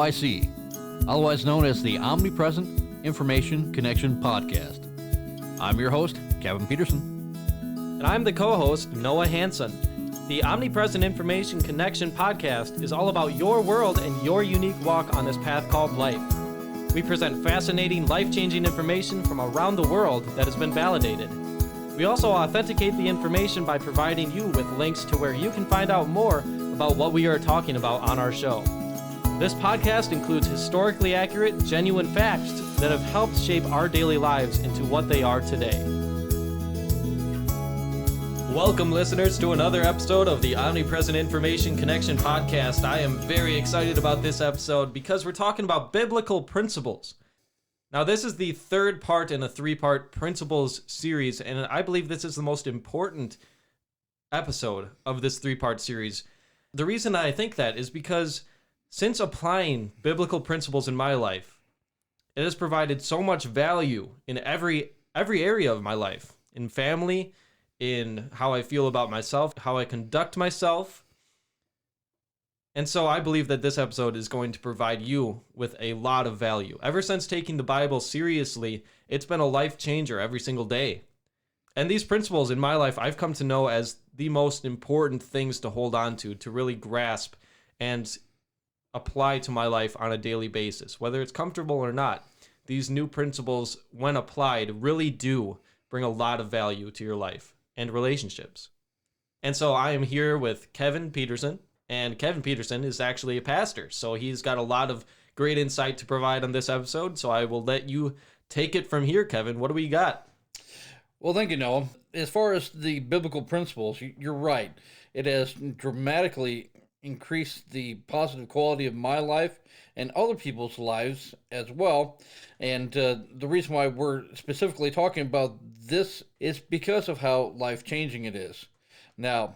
OIC, otherwise known as the Omnipresent Information Connection Podcast. I'm your host, Kevin Peterson. And I'm the co-host, Noah Hansen. The Omnipresent Information Connection Podcast is all about your world and your unique walk on this path called life. We present fascinating, life-changing information from around the world that has been validated. We also authenticate the information by providing you with links to where you can find out more about what we are talking about on our show. This podcast includes historically accurate, genuine facts that have helped shape our daily lives into what they are today. Welcome, listeners, to another episode of the Omnipresent Information Connection Podcast. I am very excited about this episode because we're talking about biblical principles. Now, this is the third part in a three-part principles series, and I believe this is the most important episode of this three-part series. The reason I think that is because since applying biblical principles in my life, it has provided so much value in every area of my life, in family, in how I feel about myself, how I conduct myself. And so I believe that this episode is going to provide you with a lot of value. Ever since taking the Bible seriously, it's been a life changer every single day. And these principles in my life, I've come to know as the most important things to hold on to really grasp and apply to my life on a daily basis. Whether it's comfortable or not, these new principles, when applied, really do bring a lot of value to your life and relationships. And so I am here with Kevin Peterson. And Kevin Peterson is actually a pastor, so he's got a lot of great insight to provide on this episode. So I will let you take it from here, Kevin. What do we got? Well, thank you, Noah. As far as the biblical principles, you're right. It has dramatically increased the positive quality of my life and other people's lives as well. And the reason why we're specifically talking about this is because of how life-changing it is. Now,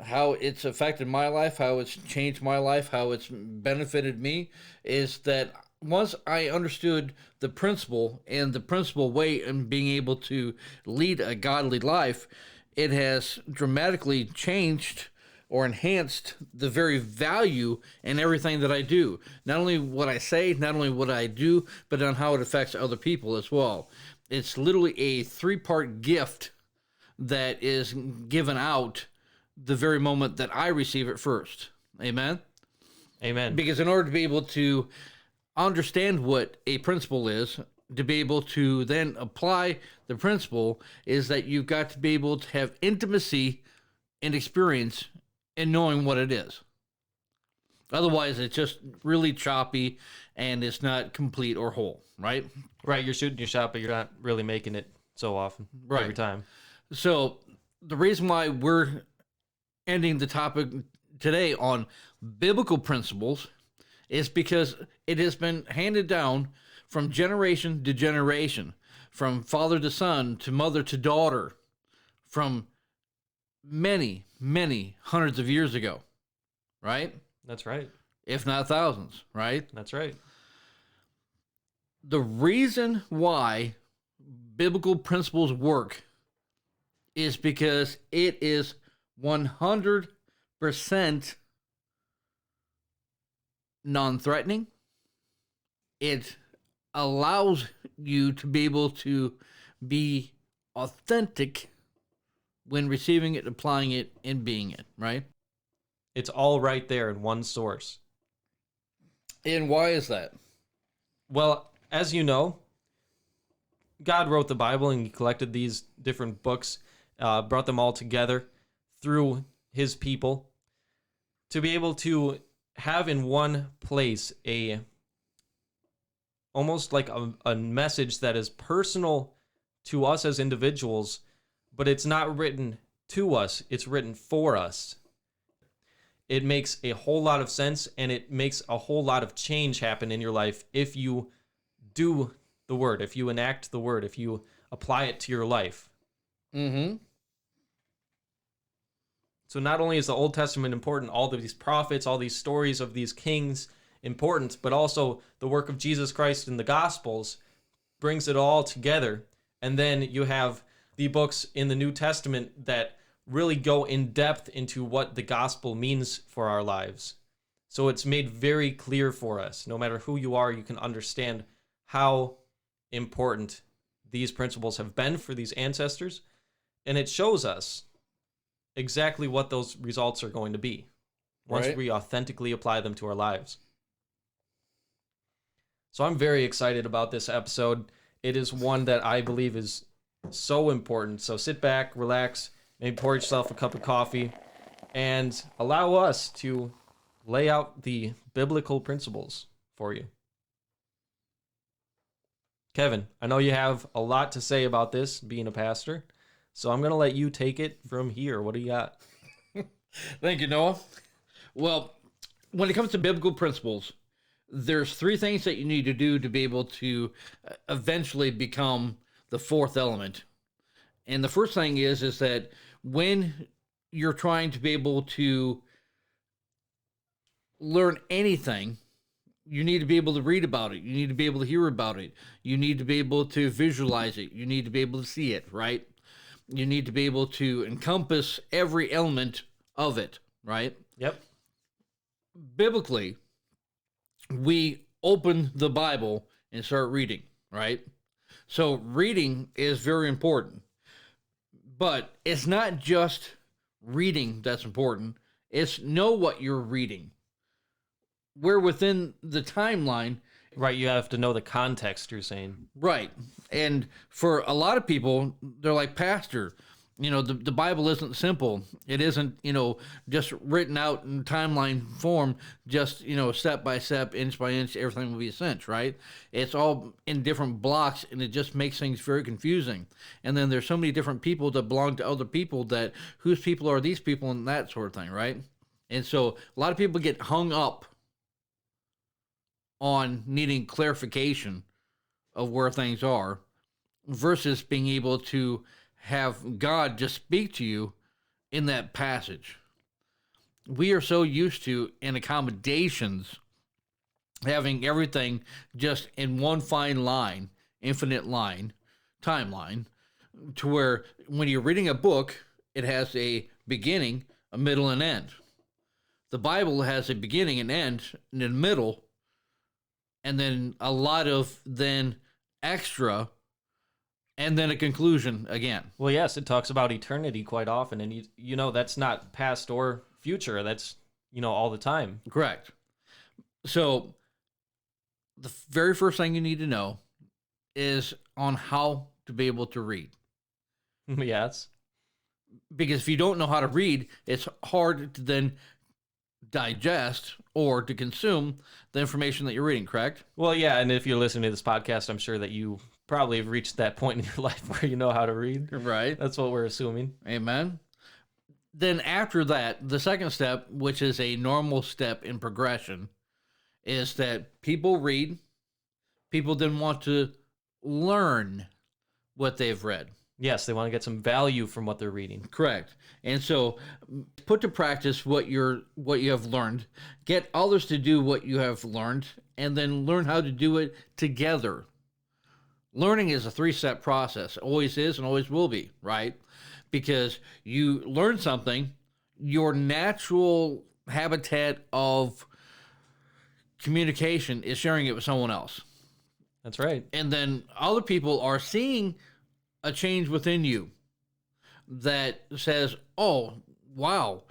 how it's affected my life, how it's changed my life, how it's benefited me, is that once I understood the principle and the principle way in being able to lead a godly life, it has dramatically changed or enhanced the very value in everything that I do. Not only what I say, not only what I do, but on how it affects other people as well. It's literally a three-part gift that is given out the very moment that I receive it first. Amen? Amen. Because in order to be able to understand what a principle is, to be able to then apply the principle, is that you've got to be able to have intimacy and experience in knowing what it is. Otherwise, it's just really choppy and it's not complete or whole, right? Right, you're shooting your shot, but you're not really making it so often, right, every time. So the reason why we're ending the topic today on biblical principles is because it has been handed down from generation to generation, from father to son, to mother to daughter, from many, many hundreds of years ago, right? That's right. If not thousands, right? That's right. The reason why biblical principles work is because it is 100% non-threatening. It allows you to be able to be authentic when receiving it, applying it, and being it, right? It's all right there in one source. And why is that? Well, as you know, God wrote the Bible and he collected these different books, brought them all together through his people to be able to have in one place almost like a message that is personal to us as individuals, but it's not written to us, it's written for us. It makes a whole lot of sense, and it makes a whole lot of change happen in your life if you do the word, if you enact the word, if you apply it to your life. Mm-hmm. So not only is the Old Testament important, all of these prophets, all these stories of these kings important, but also the work of Jesus Christ in the Gospels brings it all together. And then you have the books in the New Testament that really go in depth into what the gospel means for our lives. So it's made very clear for us. No matter who you are, you can understand how important these principles have been for these ancestors. And it shows us exactly what those results are going to be once Right. we authentically apply them to our lives. So I'm very excited about this episode. It is one that I believe is so important. So sit back, relax, maybe pour yourself a cup of coffee, and allow us to lay out the biblical principles for you. Kevin, I know you have a lot to say about this, being a pastor, so I'm going to let you take it from here. What do you got? Thank you, Noah. Well, when it comes to biblical principles, there's three things that you need to do to be able to eventually become the fourth element. And the first thing is that when you're trying to be able to learn anything, you need to be able to read about it. You need to be able to hear about it. You need to be able to visualize it. You need to be able to see it, right? You need to be able to encompass every element of it, right? Yep. Biblically, we open the Bible and start reading, right? So reading is very important. But it's not just reading that's important. It's know what you're reading. We're within the timeline. Right, you have to know the context, you're saying. Right. And for a lot of people, they're like, Pastor, the Bible isn't simple. It isn't, just written out in timeline form, just, step by step, inch by inch, everything will be a cinch, right? It's all in different blocks, and it just makes things very confusing. And then there's so many different people that belong to other people that whose people are these people and that sort of thing, right? And so a lot of people get hung up on needing clarification of where things are versus being able to have God just speak to you in that passage. We are so used to, in accommodations, having everything just in one fine line, infinite line, timeline, to where when you're reading a book, it has a beginning, a middle, and end. The Bible has a beginning and end in the middle, and then a lot of then extra, and then a conclusion again. Well, yes, it talks about eternity quite often, and that's not past or future. That's, all the time. Correct. So the very first thing you need to know is on how to be able to read. Yes. Because if you don't know how to read, it's hard to then digest or to consume the information that you're reading, correct? Well, yeah, and if you're listening to this podcast, I'm sure that you probably have reached that point in your life where you know how to read. Right. That's what we're assuming. Amen. Then after that, the second step, which is a normal step in progression, is that people read, people then want to learn what they've read. Yes, they want to get some value from what they're reading. Correct. And so put to practice what you have learned, get others to do what you have learned, and then learn how to do it together. Learning is a 3-step process. Always is and always will be, right? Because you learn something, your natural habitat of communication is sharing it with someone else. That's right. And then other people are seeing a change within you that says, oh, wow,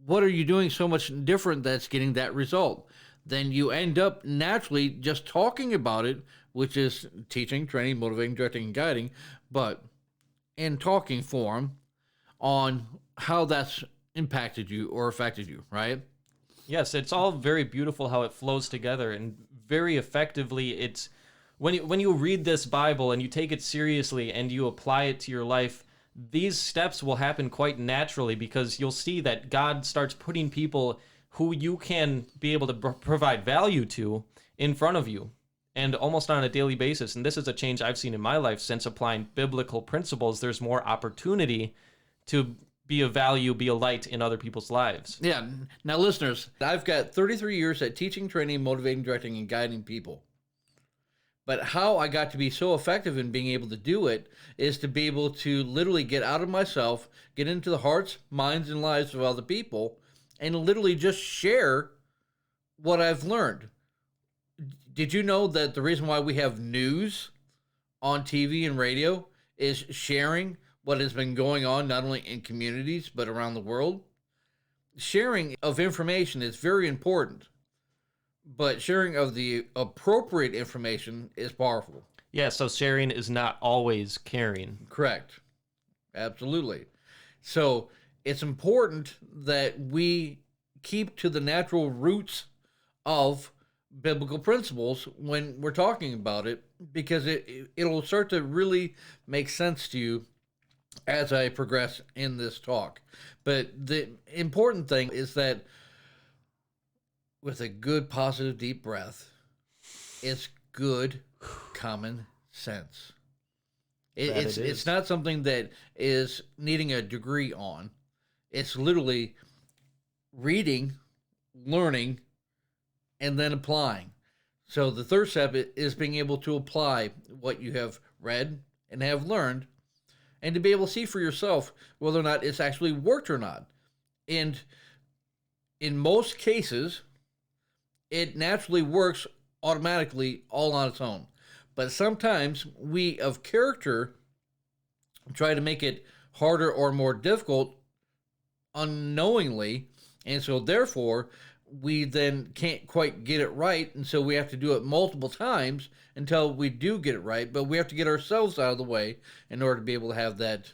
what are you doing so much different that's getting that result? Then you end up naturally just talking about it, which is teaching, training, motivating, directing, and guiding, but in talking form on how that's impacted you or affected you, right? Yes, it's all very beautiful how it flows together, and very effectively it's when you read this Bible and you take it seriously and you apply it to your life, these steps will happen quite naturally because you'll see that God starts putting people who you can be able to provide value to in front of you, and almost on a daily basis. And this is a change I've seen in my life since applying biblical principles. There's more opportunity to be of value, be a light in other people's lives. Yeah. Now, listeners, I've got 33 years at teaching, training, motivating, directing, and guiding people. But how I got to be so effective in being able to do it is to be able to literally get out of myself, get into the hearts, minds, and lives of other people, and literally just share what I've learned. Did you know that the reason why we have news on TV and radio is sharing what has been going on not only in communities but around the world? Sharing of information is very important, but sharing of the appropriate information is powerful. Yeah, so sharing is not always caring. Correct. Absolutely. So it's important that we keep to the natural roots of biblical principles when we're talking about it, because it'll start to really make sense to you as I progress in this talk. But the important thing is that with a good, positive, deep breath, it's good common sense. It's not something that is needing a degree on. It's literally reading, learning, and then applying. So the third step is being able to apply what you have read and have learned, and to be able to see for yourself whether or not it's actually worked or not. And in most cases, it naturally works automatically all on its own. But sometimes we of character try to make it harder or more difficult unknowingly, and so therefore we then can't quite get it right, and so we have to do it multiple times until we do get it right. But we have to get ourselves out of the way in order to be able to have that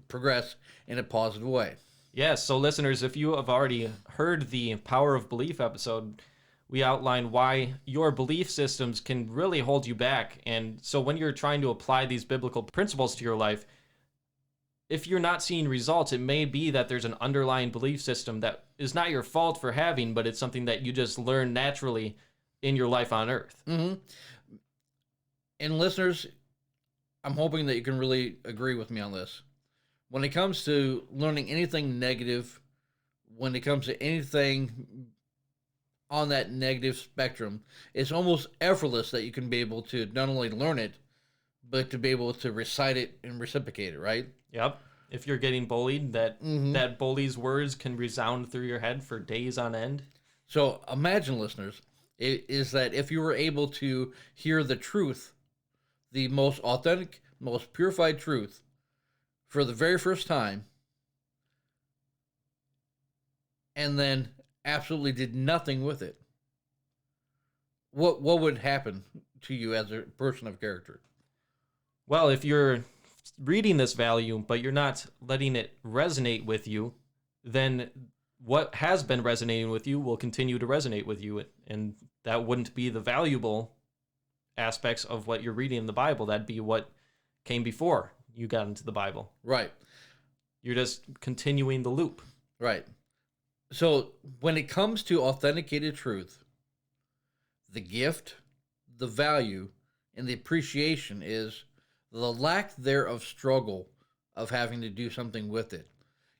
progress in a positive way. Yes, so listeners, if you have already heard the Power of Belief episode, we outline why your belief systems can really hold you back. And so when you're trying to apply these biblical principles to your life, if you're not seeing results, it may be that there's an underlying belief system that is not your fault for having, but it's something that you just learn naturally in your life on earth. Mm-hmm. And listeners, I'm hoping that you can really agree with me on this. When it comes to learning anything negative, when it comes to anything on that negative spectrum, it's almost effortless that you can be able to not only learn it, but to be able to recite it and reciprocate it, right? Yep. If you're getting bullied, that bully's words can resound through your head for days on end. So imagine, listeners, is that if you were able to hear the truth, the most authentic, most purified truth, for the very first time, and then absolutely did nothing with it, what would happen to you as a person of character? Well, if you're reading this value, but you're not letting it resonate with you, then what has been resonating with you will continue to resonate with you, and that wouldn't be the valuable aspects of what you're reading in the Bible. That'd be what came before you got into the Bible. Right. You're just continuing the loop. Right. So when it comes to authenticated truth, the gift, the value, and the appreciation is the lack there of struggle of having to do something with it.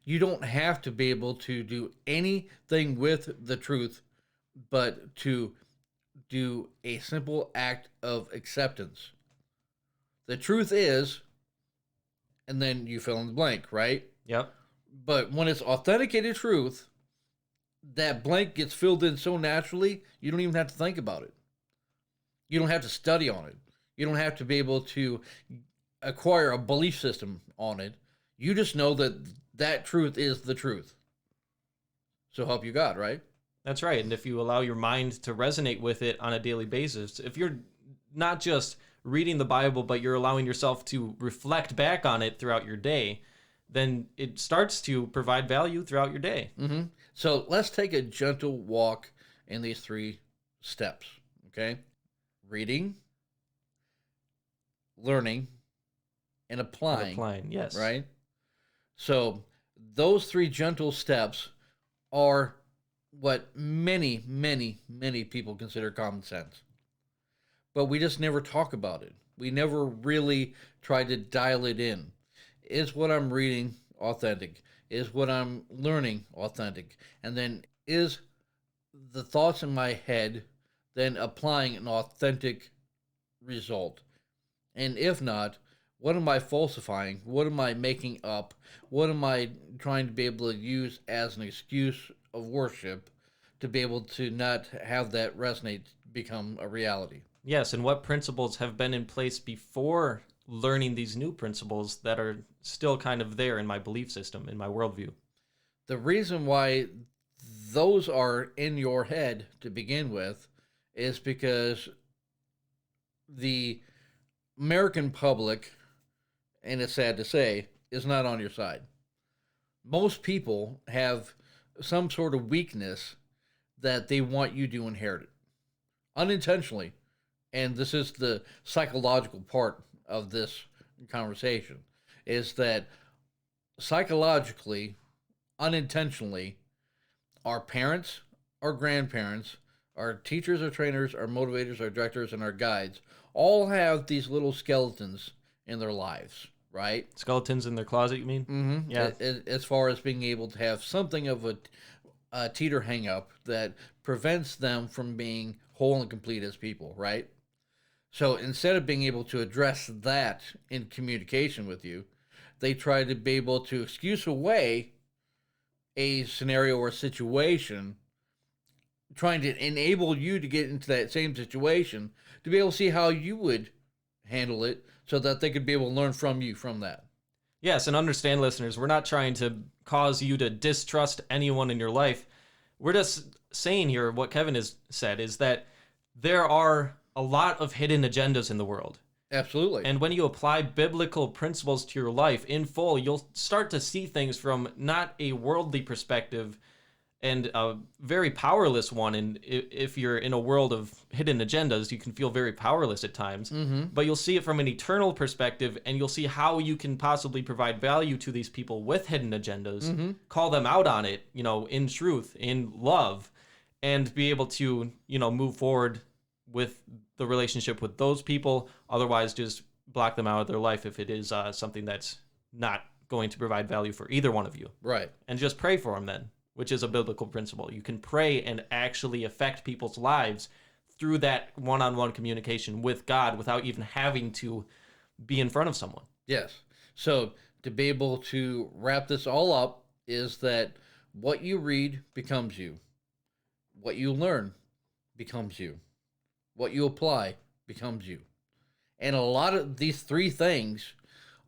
You don't have to be able to do anything with the truth, but to do a simple act of acceptance. The truth is, and then you fill in the blank, right? Yep. But when it's authenticated truth, that blank gets filled in so naturally, you don't even have to think about it. You don't have to study on it. You don't have to be able to acquire a belief system on it. You just know that that truth is the truth. So help you God, right? That's right. And if you allow your mind to resonate with it on a daily basis, if you're not just reading the Bible, but you're allowing yourself to reflect back on it throughout your day, then it starts to provide value throughout your day. Mm-hmm. So let's take a gentle walk in these 3 steps, okay? Reading, learning, and applying. Yes. Right? So those 3 gentle steps are what many, many, many people consider common sense. But we just never talk about it. We never really try to dial it in. Is what I'm reading authentic? Is what I'm learning authentic? And then is the thoughts in my head then applying an authentic result? And if not, what am I falsifying? What am I making up? What am I trying to be able to use as an excuse of worship to be able to not have that resonate become a reality. Yes, and what principles have been in place before learning these new principles that are still kind of there in my belief system, in my worldview? The reason why those are in your head to begin with is because the American public, and it's sad to say, is not on your side. Most people have some sort of weakness that they want you to inherit unintentionally. And this is the psychological part of this conversation, is that psychologically, unintentionally, our parents, our grandparents, our teachers, our trainers, our motivators, our directors, and our guides all have these little skeletons in their lives, right? Skeletons in their closet, you mean? Mm-hmm. Yeah. As far as being able to have something of a teeter hang up that prevents them from being whole and complete as people, right? So instead of being able to address that in communication with you, they try to be able to excuse away a scenario or a situation, trying to enable you to get into that same situation to be able to see how you would handle it so that they could be able to learn from you from that. Yes, and understand, listeners, we're not trying to cause you to distrust anyone in your life. We're just saying here what Kevin has said is that there are a lot of hidden agendas in the world. Absolutely. And when you apply biblical principles to your life in full, you'll start to see things from not a worldly perspective and a very powerless one. And if you're in a world of hidden agendas, you can feel very powerless at times. Mm-hmm. But you'll see it from an eternal perspective, and you'll see how you can possibly provide value to these people with hidden agendas, Mm-hmm. call them out on it, in truth, in love, and be able to, move forward with the relationship with those people. Otherwise, just block them out of their life if it is something that's not going to provide value for either one of you. Right. And just pray for them then, which is a biblical principle. You can pray and actually affect people's lives through that one-on-one communication with God without even having to be in front of someone. Yes. So to be able to wrap this all up is that what you read becomes you. What you learn becomes you. What you apply becomes you. And a lot of these three things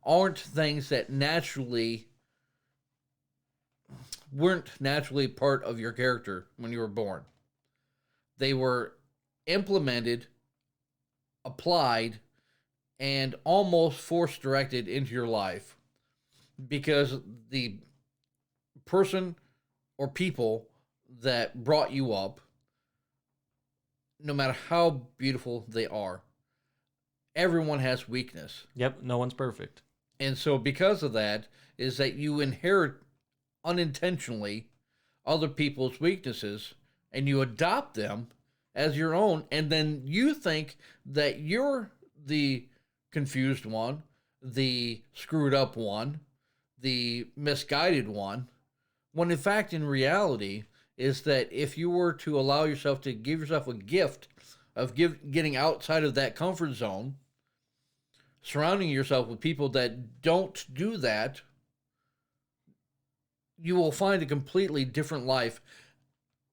aren't things that weren't naturally part of your character when you were born. They were implemented, applied, and almost force directed into your life because the person or people that brought you up, no matter how beautiful they are, everyone has weakness. Yep, no one's perfect. And so because of that is that you inherit unintentionally other people's weaknesses and you adopt them as your own, and then you think that you're the confused one, the screwed up one, the misguided one, when in fact, in reality, is that if you were to allow yourself to give yourself a gift of getting outside of that comfort zone, surrounding yourself with people that don't do that, you will find a completely different life,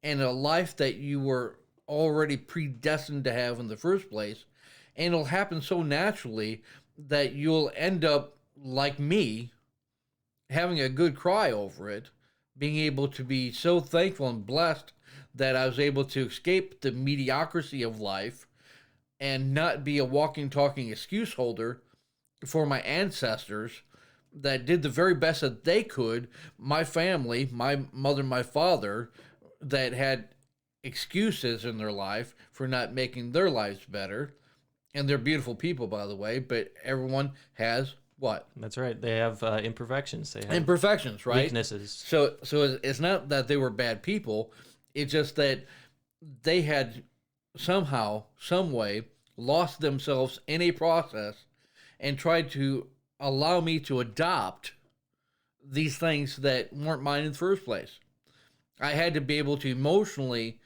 and a life that you were already predestined to have in the first place. And it'll happen so naturally that you'll end up, like me, having a good cry over it, being able to be so thankful and blessed that I was able to escape the mediocrity of life and not be a walking, talking excuse holder for my ancestors that did the very best that they could. My family, my mother, my father, that had excuses in their life for not making their lives better. And they're beautiful people, by the way, but everyone has what? That's right. They have imperfections. They have imperfections, right? weaknesses. So it's not that they were bad people. It's just that they had somehow, some way, lost themselves in a process and tried to allow me to adopt these things that weren't mine in the first place. I had to be able to emotionally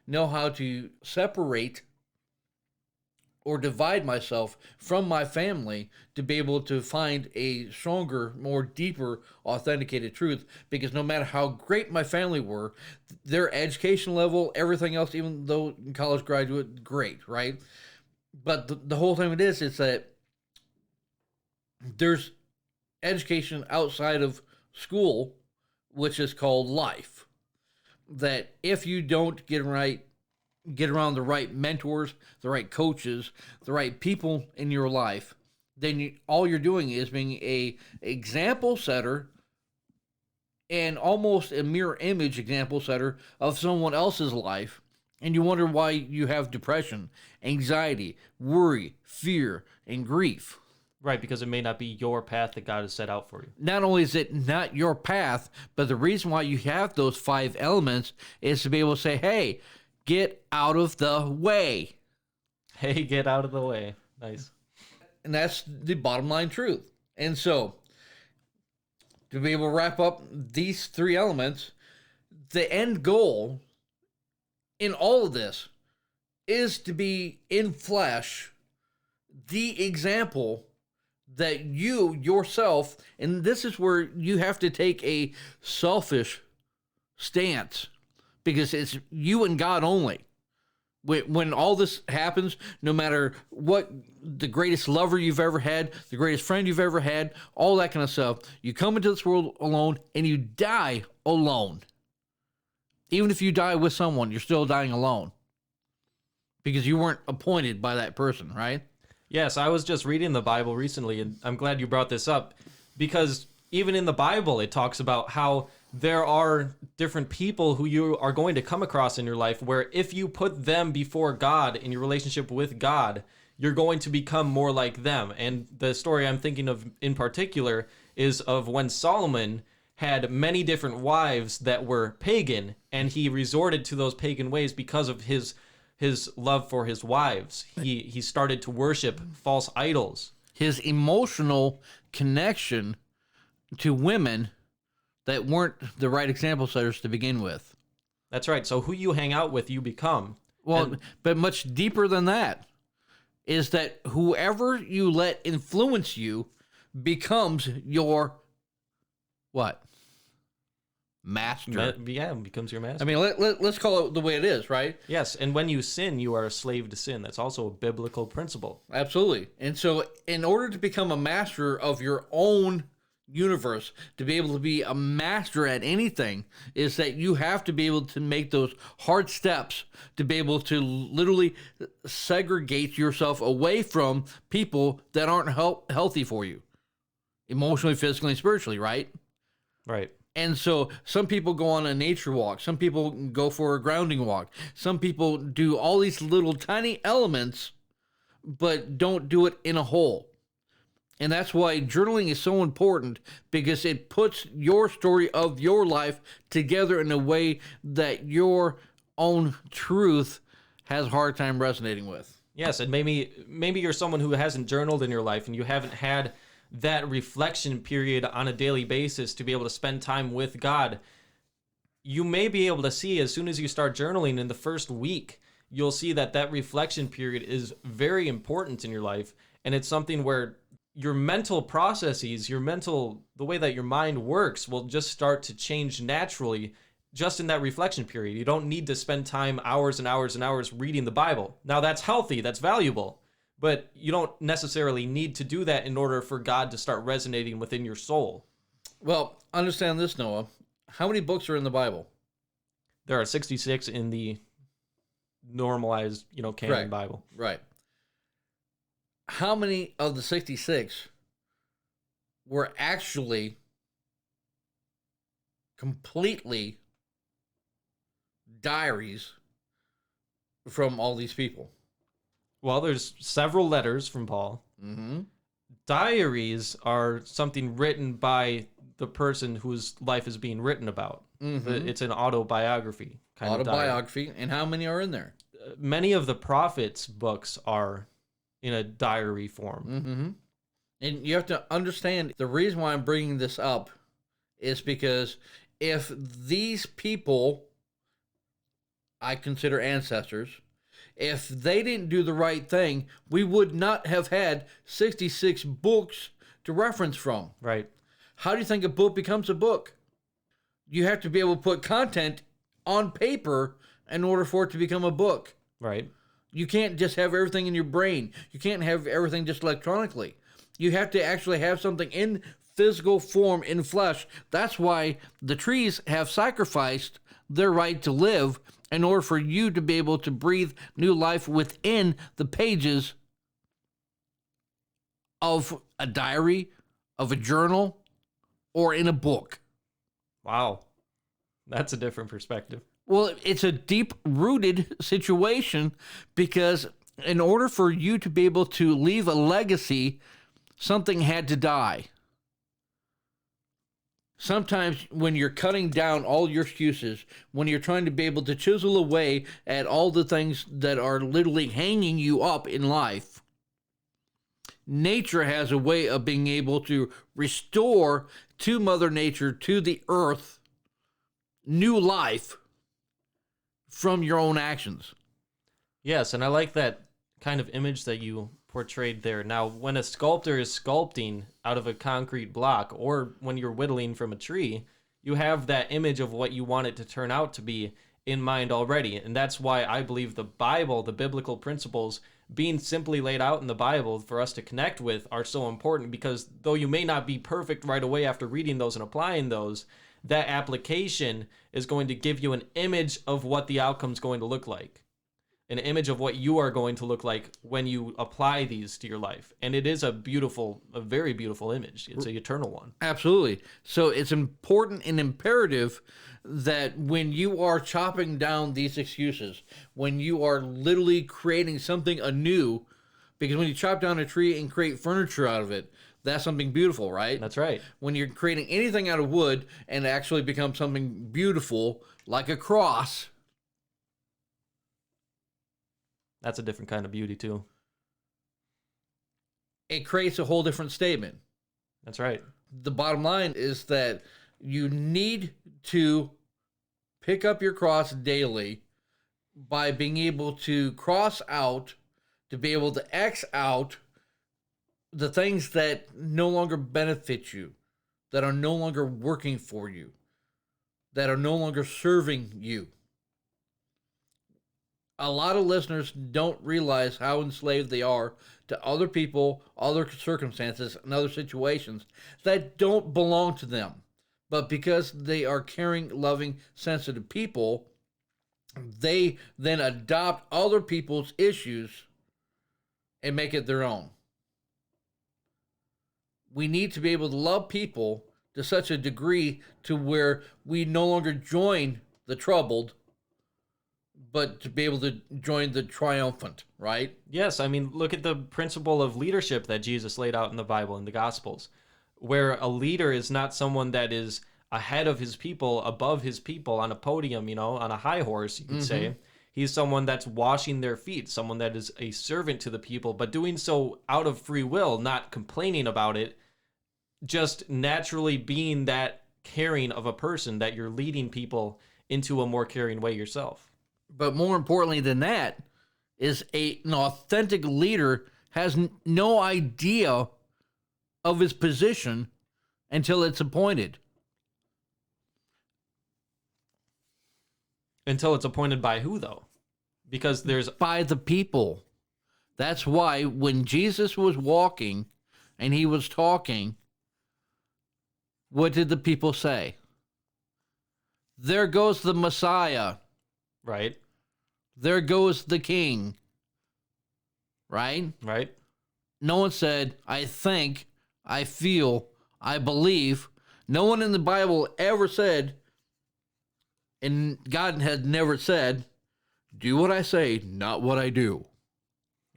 know how to separate or divide myself from my family to be able to find a stronger, more deeper, authenticated truth. Because no matter how great my family were, their education level, everything else, even though college graduate, great, right? But the whole thing it is that there's education outside of school, which is called life. That if you don't get around the right mentors, the right coaches, the right people in your life, then all you're doing is being a example setter and almost a mirror image example setter of someone else's life. And you wonder why you have depression, anxiety, worry, fear, and grief. Right, because it may not be your path that God has set out for you. Not only is it not your path, but the reason why you have those 5 elements is to be able to say, hey, get out of the way. Hey, get out of the way. Nice. And that's the bottom line truth. And so, to be able to wrap up these 3 elements, the end goal in all of this is to be in flesh the example that you yourself, and this is where you have to take a selfish stance, because it's you and God only. When all this happens, no matter what the greatest lover you've ever had, the greatest friend you've ever had, all that kind of stuff, you come into this world alone and you die alone. Even if you die with someone, you're still dying alone because you weren't appointed by that person, right? Yes, I was just reading the Bible recently, and I'm glad you brought this up, because even in the Bible, it talks about how there are different people who you are going to come across in your life where if you put them before God in your relationship with God, you're going to become more like them. And the story I'm thinking of in particular is of when Solomon had many different wives that were pagan, and he resorted to those pagan ways because of his love for his wives. He started to worship false idols. His emotional connection to women that weren't the right example setters to begin with. That's right. So who you hang out with, you become. Well, but much deeper than that is that whoever you let influence you becomes your what? Master. Yeah, becomes your master. I mean, let's call it the way it is, right? Yes, and when you sin, you are a slave to sin. That's also a biblical principle. Absolutely. And so in order to become a master of your own universe, to be able to be a master at anything, is that you have to be able to make those hard steps to be able to literally segregate yourself away from people that aren't healthy for you, emotionally, physically, and spiritually, right? Right. And so some people go on a nature walk. Some people go for a grounding walk. Some people do all these little tiny elements, but don't do it in a whole. And that's why journaling is so important, because it puts your story of your life together in a way that your own truth has a hard time resonating with. Yes, and maybe you're someone who hasn't journaled in your life and you haven't had that reflection period on a daily basis to be able to spend time with God. You may be able to see as soon as you start journaling in the first week, you'll see that reflection period is very important in your life. And it's something where your mental processes, the way that your mind works will just start to change naturally just in that reflection period. You don't need to spend time hours and hours and hours reading the Bible. Now that's healthy, that's valuable. But you don't necessarily need to do that in order for God to start resonating within your soul. Well, understand this, Noah. How many books are in the Bible? There are 66 in the normalized, canon Right. Bible. Right. How many of the 66 were actually completely diaries from all these people? Well, there's several letters from Paul. Mm-hmm. Diaries are something written by the person whose life is being written about. Mm-hmm. It's an autobiography kind of diary. Autobiography. And how many are in there? Many of the prophets' books are in a diary form. Mm-hmm. And you have to understand the reason why I'm bringing this up is because if these people I consider ancestors, If they didn't do the right thing, we would not have had 66 books to reference from. Right. How do you think a book becomes a book? You have to be able to put content on paper in order for it to become a book. Right. You can't just have everything in your brain. You can't have everything just electronically. You have to actually have something in physical form, in flesh. That's why the trees have sacrificed their right to live in order for you to be able to breathe new life within the pages of a diary, of a journal, or in a book. Wow. That's a different perspective. Well, it's a deep-rooted situation because in order for you to be able to leave a legacy, something had to die. Sometimes when you're cutting down all your excuses, when you're trying to be able to chisel away at all the things that are literally hanging you up in life, nature has a way of being able to restore to Mother Nature, to the earth, new life from your own actions. Yes, and I like that kind of image that you portrayed there. Now, when a sculptor is sculpting out of a concrete block, or when you're whittling from a tree, you have that image of what you want it to turn out to be in mind already. And that's why I believe the Bible, the biblical principles being simply laid out in the Bible for us to connect with are so important, because though you may not be perfect right away after reading those and applying those, that application is going to give you an image of what the outcome is going to look like. An image of what you are going to look like when you apply these to your life. And it is a very beautiful image. It's an eternal one. Absolutely. So it's important and imperative that when you are chopping down these excuses, when you are literally creating something anew, because when you chop down a tree and create furniture out of it, that's something beautiful, right? That's right. When you're creating anything out of wood and actually become something beautiful, like a cross, that's a different kind of beauty too. it creates a whole different statement. That's right. The bottom line is that you need to pick up your cross daily by being able to cross out, to be able to X out the things that no longer benefit you, that are no longer working for you, that are no longer serving you. A lot of listeners don't realize how enslaved they are to other people, other circumstances, and other situations that don't belong to them. But because they are caring, loving, sensitive people, they then adopt other people's issues and make it their own. We need to be able to love people to such a degree to where we no longer join the troubled, but to be able to join the triumphant, right? Yes, I mean, look at the principle of leadership that Jesus laid out in the Bible, in the Gospels, where a leader is not someone that is ahead of his people, above his people, on a podium, on a high horse, you could say. He's someone that's washing their feet, someone that is a servant to the people, but doing so out of free will, not complaining about it, just naturally being that caring of a person, that you're leading people into a more caring way yourself. But more importantly than that is an authentic leader has no idea of his position until it's appointed. Until it's appointed by who, though? Because there's... By the people. That's why when Jesus was walking and he was talking, what did the people say? There goes the Messiah. Right. There goes the king. Right? Right. No one said, I think, I feel, I believe. No one in the Bible ever said, and God had never said, do what I say, not what I do.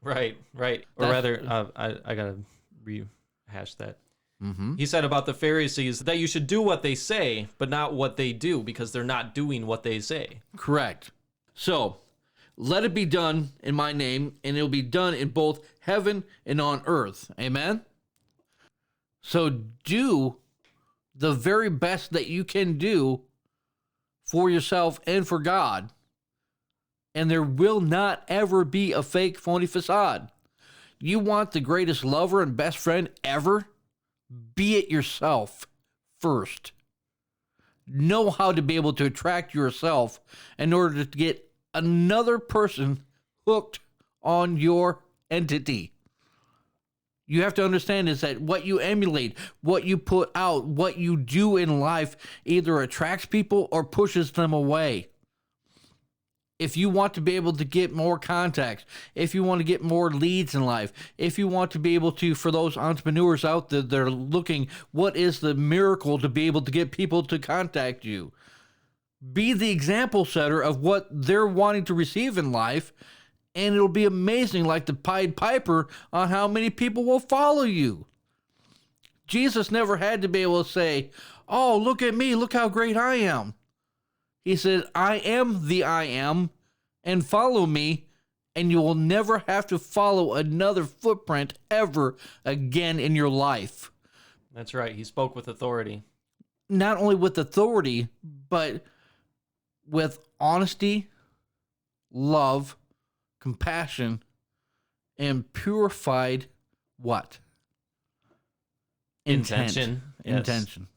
Right, right. Or rather, I got to rehash that. He said about the Pharisees that you should do what they say, but not what they do, because they're not doing what they say. Correct. So, let it be done in my name, and it will be done in both heaven and on earth. Amen? So, do the very best that you can do for yourself and for God, And there will not ever be a fake, phony facade. You want the greatest lover and best friend ever? Be it yourself first. Know how to be able to attract yourself in order to get another person hooked on your entity. You have to understand is that what you emulate, what you put out, what you do in life either attracts people or pushes them away. If you want to be able to get more contacts, if you want to get more leads in life, if you want to be able to, for those entrepreneurs out there that are looking, what is the miracle to be able to get people to contact you? Be the example setter of what they're wanting to receive in life, and it'll be amazing, like the Pied Piper, on how many people will follow you. Jesus never had to be able to say, oh, look at me, look how great I am. He said, I am the I am, and follow me, and you will never have to follow another footprint ever again in your life. That's right. He spoke with authority. Not only with authority, but with honesty, love, compassion, and purified what? Intention. Yes. Intention.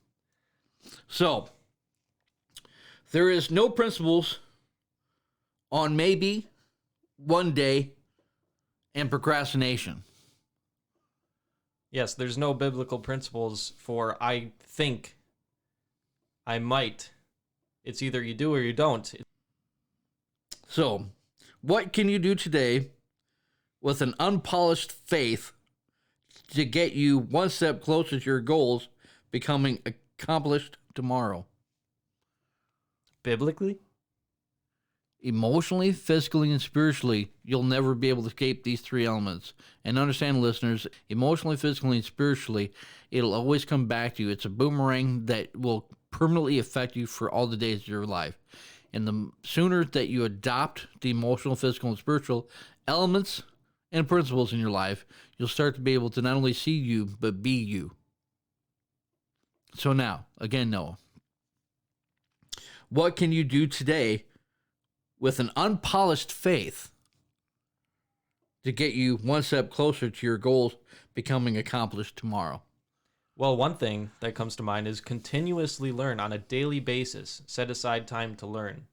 So, there is no principles on maybe, one day, and procrastination. Yes, there's no biblical principles for I think, I might. It's either you do or you don't. So, what can you do today with an unpolished faith to get you one step closer to your goals becoming accomplished tomorrow? Biblically? Emotionally, physically, and spiritually, you'll never be able to escape these three elements. And understand, listeners, emotionally, physically, and spiritually, it'll always come back to you. It's a boomerang that will permanently affect you for all the days of your life. And the sooner that you adopt the emotional, physical, and spiritual elements and principles in your life, you'll start to be able to not only see you, but be you. So now, again, Noah, what can you do today with an unpolished faith to get you one step closer to your goals becoming accomplished tomorrow? Well, one thing that comes to mind is continuously learn on a daily basis. Set aside time to learn.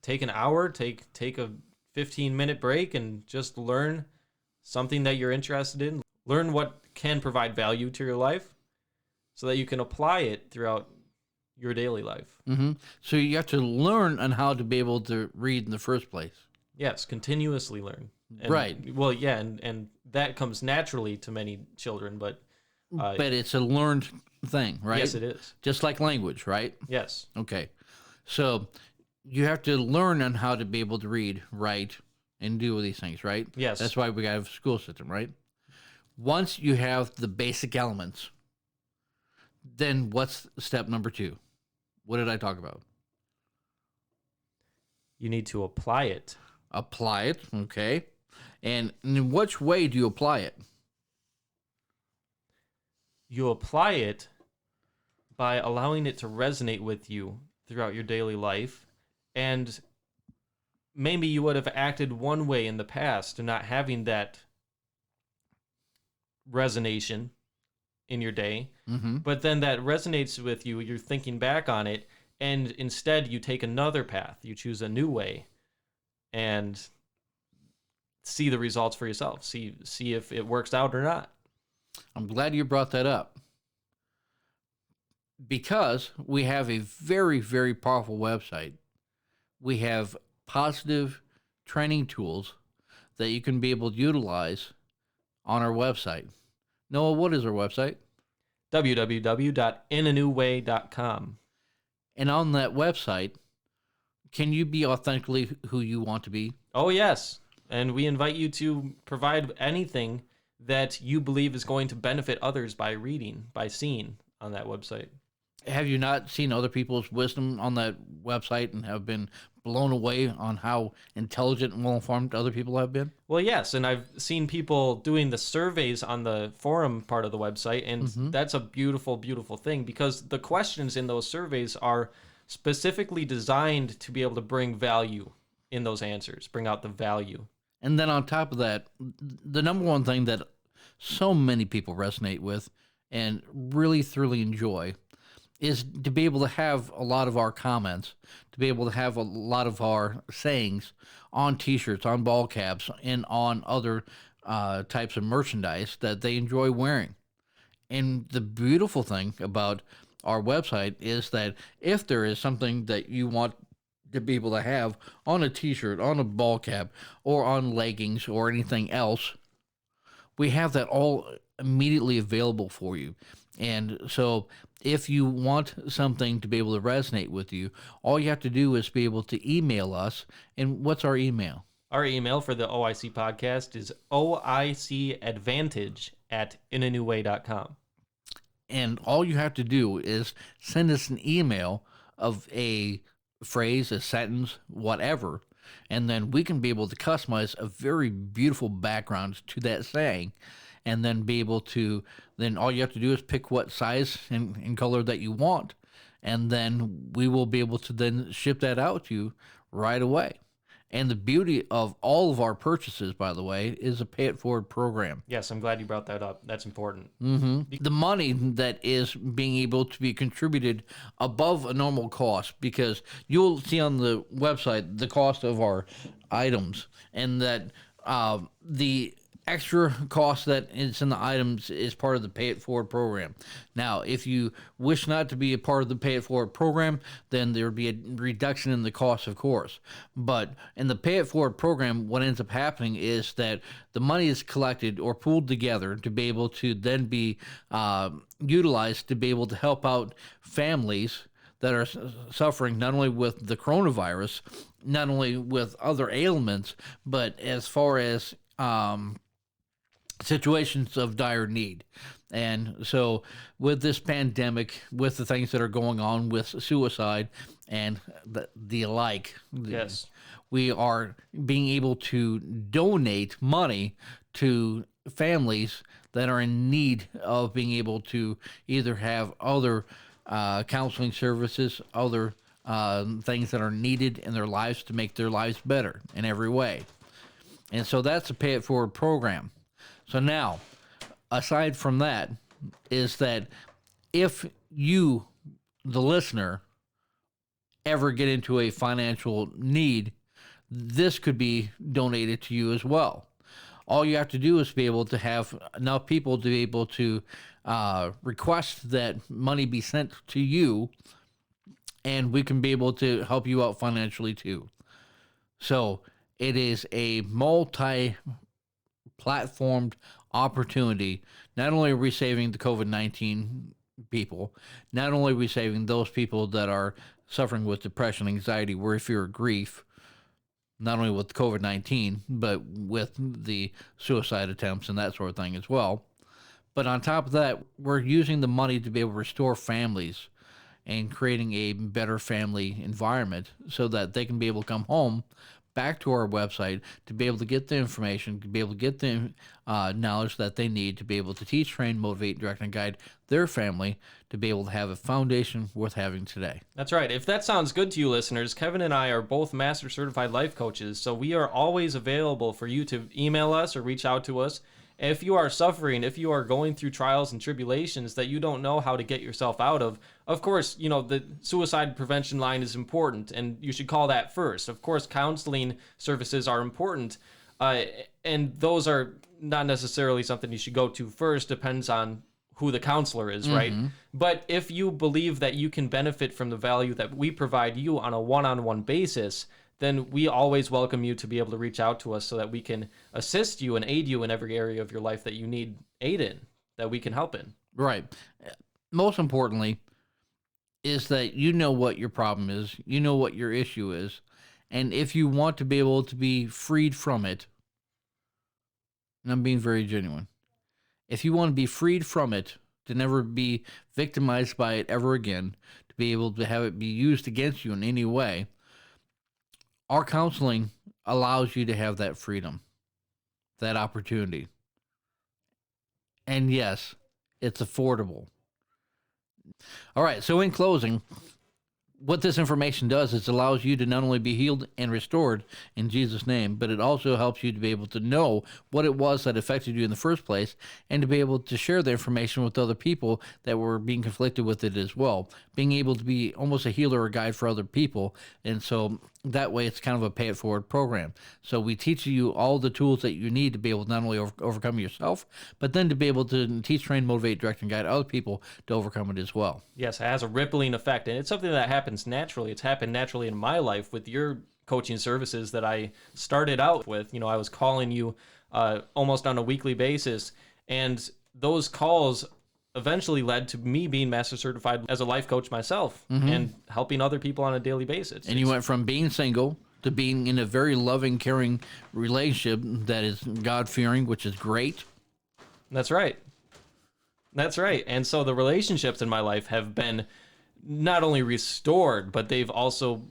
Take an hour, take a 15-minute break and just learn something that you're interested in. Learn what can provide value to your life so that you can apply it throughout your daily life. Mm-hmm. So you have to learn on how to be able to read in the first place. Yes, continuously learn. And, right. Well, yeah, and that comes naturally to many children, but it's a learned thing, right? Yes, it is. Just like language, right? Yes. Okay. So you have to learn on how to be able to read, write, and do these things, right? Yes. That's why we got a school system, right? Once you have the basic elements, then what's step number 2? What did I talk about? You need to apply it. Apply it, okay. And in which way do you apply it? You apply it by allowing it to resonate with you throughout your daily life. And maybe you would have acted one way in the past and not having that resonation in your day. Mm-hmm. But then that resonates with you. You're thinking back on it. And instead you take another path. You choose a new way and see the results for yourself. See if it works out or not. I'm glad you brought that up, because we have a very, very powerful website. We have positive training tools that you can be able to utilize on our website. Noah, what is our website? www.inanewway.com. And on that website, can you be authentically who you want to be? Oh, yes. And we invite you to provide anything that you believe is going to benefit others by reading, by seeing on that website. Have you not seen other people's wisdom on that website and have been blown away on how intelligent and well-informed other people have been? Well, yes, and I've seen people doing the surveys on the forum part of the website, and that's a beautiful, beautiful thing, because the questions in those surveys are specifically designed to be able to bring value in those answers, bring out the value. And then on top of that, the number one thing that so many people resonate with and really thoroughly enjoy is to be able to have a lot of our comments, to be able to have a lot of our sayings on t-shirts, on ball caps, and on other types of merchandise that they enjoy wearing. And the beautiful thing about our website is that if there is something that you want to be able to have on a t-shirt, on a ball cap, or on leggings or anything else, we have that all immediately available for you. And so if you want something to be able to resonate with you, all you have to do is be able to email us. And what's our email? Our email for the OIC podcast is oicadvantage@inaneway.com. And all you have to do is send us an email of a phrase, a sentence, whatever, and then we can be able to customize a very beautiful background to that saying, and then be able to, then all you have to do is pick what size and color that you want, and then we will be able to then ship that out to you right away. And the beauty of all of our purchases, by the way, is a pay it forward program. Yes, I'm glad you brought that up. That's important. The money that is being able to be contributed above a normal cost, because you'll see on the website the cost of our items, and that the extra cost that is in the items is part of the Pay It Forward program. Now, if you wish not to be a part of the Pay It Forward program, then there would be a reduction in the cost, of course. But in the Pay It Forward program, what ends up happening is that the money is collected or pooled together to be able to then be utilized to be able to help out families that are suffering not only with the coronavirus, not only with other ailments, but as far as situations of dire need. And so with this pandemic, with the things that are going on with suicide and the like, Yes, we are being able to donate money to families that are in need of being able to either have other counseling services, other things that are needed in their lives to make their lives better in every way. And so that's a Pay It Forward program. So now, aside from that, is that if you, the listener, ever get into a financial need, this could be donated to you as well. All you have to do is be able to have enough people to be able to request that money be sent to you, and we can be able to help you out financially too. So it is a multi-platformed opportunity. Not only are we saving the COVID-19 people, not only are we saving those people that are suffering with depression, anxiety, worry, fear, grief, not only with COVID-19, but with the suicide attempts and that sort of thing as well. But on top of that, we're using the money to be able to restore families and creating a better family environment so that they can be able to come home back to our website to be able to get the information, to be able to get the knowledge that they need to be able to teach, train, motivate, direct, and guide their family to be able to have a foundation worth having today. that's right. If that sounds good to you, listeners, Kevin and I are both Master Certified Life Coaches, so we are always available for you to email us or reach out to us. If you are suffering, if you are going through trials and tribulations that you don't know how to get yourself out of course, you know, the suicide prevention line is important, and you should call that first. Of course, counseling services are important, and those are not necessarily something you should go to first. Depends on who the counselor is, right? But if you believe that you can benefit from the value that we provide you on a one-on-one basis, then we always welcome you to be able to reach out to us so that we can assist you and aid you in every area of your life that you need aid in, that we can help in. Right. Most importantly is that you know what your problem is, you know what your issue is, and if you want to be able to be freed from it, and I'm being very genuine, if you want to be freed from it, to never be victimized by it ever again, to be able to have it be used against you in any way, our counseling allows you to have that freedom, that opportunity. And yes, it's affordable. All right, so in closing, what this information does is allows you to not only be healed and restored in Jesus' name, but it also helps you to be able to know what it was that affected you in the first place, and to be able to share the information with other people that were being conflicted with it as well. Being able to be almost a healer or guide for other people. And so that way it's kind of a pay it forward program. So we teach you all the tools that you need to be able to not only overcome yourself, but then to be able to teach, train, motivate, direct, and guide other people to overcome it as well. Yes, it has a rippling effect, and it's something that happens naturally. It's happened naturally in my life with your coaching services that I started out with. I was calling you almost on a weekly basis, and those calls eventually led to me being master certified as a life coach myself, and helping other people on a daily basis. And you went from being single to being in a very loving, caring relationship that is God-fearing, which is great. That's right. That's right. And so the relationships in my life have been not only restored, but they've also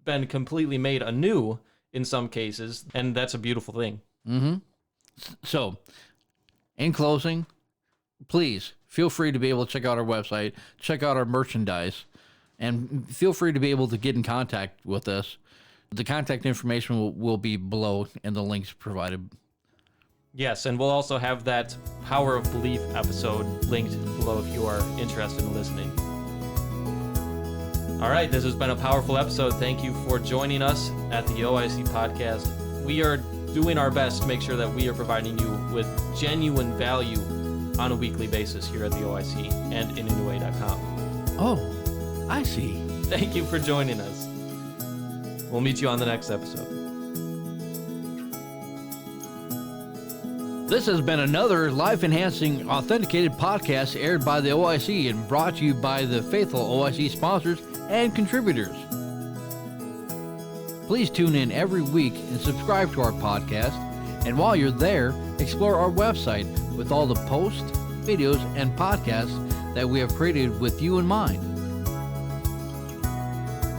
been completely made anew in some cases. And that's a beautiful thing. So, in closing, please feel free to be able to check out our website, check out our merchandise, and feel free to be able to get in contact with us. The contact information will be below in the links provided. Yes, and we'll also have that Power of Belief episode linked below if you are interested in listening. All right, this has been a powerful episode. Thank you for joining us at the OIC Podcast. We are doing our best to make sure that we are providing you with genuine value on a weekly basis here at the OIC and in inua.com. Oh, I see. Thank you for joining us. We'll meet you on the next episode. This has been another life-enhancing, authenticated podcast aired by the OIC and brought to you by the faithful OIC sponsors and contributors. Please tune in every week and subscribe to our podcast. And while you're there, explore our website with all the posts, videos, and podcasts that we have created with you in mind.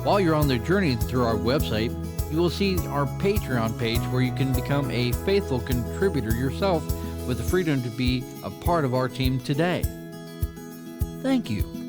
While you're on the journey through our website, you will see our Patreon page where you can become a faithful contributor yourself with the freedom to be a part of our team today. Thank you.